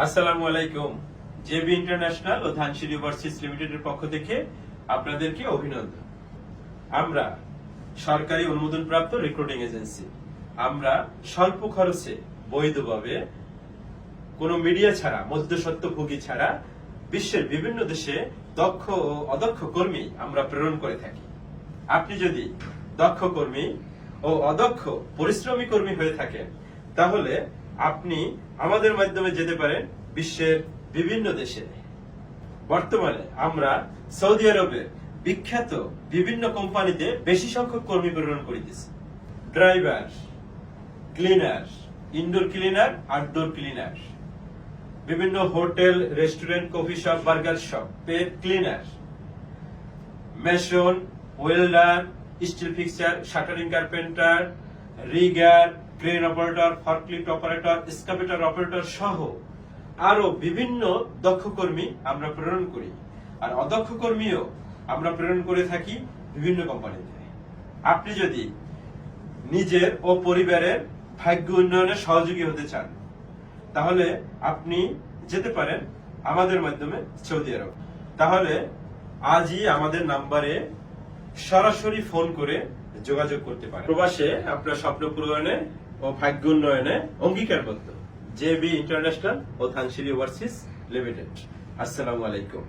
আসসালামু আলাইকুম। JB international ও Dhansiri overseas লিমিটেডের পক্ষ থেকে আপনাদেরকে অভিনন্দন। আমরা সরকারি অনুমোদনপ্রাপ্ত রিক্রুটিং এজেন্সি। আমরা স্বল্প খরচে বৈধভাবে কোনো মিডিয়া ছাড়া, মধ্যস্বত্বভোগী ছাড়া বিশ্বের বিভিন্ন দেশে দক্ষ ও অদক্ষ কর্মী আমরা প্রেরণ করে থাকি। আপনি যদি দক্ষ কর্মী ও অদক্ষ পরিশ্রমী কর্মী হয়ে থাকেন, তাহলে আপনি আমাদের মাধ্যমে যেতে পারেন বিশ্বের বিভিন্ন দেশে। বর্তমানে আমরা সৌদি আরবের বিখ্যাত বিভিন্ন কোম্পানিতে বেশি সংখ্যক কর্মী প্রেরণ করিতেছি। Driver, cleaner, indoor cleaner, outdoor cleaner, বিভিন্ন hotel, restaurant, coffee shop, burger shop, pet cleaner, mason, welder, steel fixer, shuttering carpenter, rigger, crane operator, forklift operator, excavator operator সহ আরো বিভিন্ন দক্ষ কর্মী আমরা প্রেরণ করি। আর অদক্ষ কর্মীও আমরা প্রেরণ করে থাকি বিভিন্ন কোম্পানিতে। আপনি যদি নিজের ও পরিবারের ভাগ্য উন্নয়নে সহযোগী হতে চান, তাহলে আপনি যেতে পারেন আমাদের মাধ্যমে সৌদি আরব। তাহলে আজই আমাদের নাম্বারে সরাসরি ফোন করে যোগাযোগ করতে পারেন। প্রবাসে আপনার স্বপ্ন পূরণে ও ভাগ্য উন্নয়নে অঙ্গীকারবদ্ধ জেবি ইন্টারন্যাশনাল ও ধানসিঁড়ি ওভারসিজ লিমিটেড। আসসালামু আলাইকুম।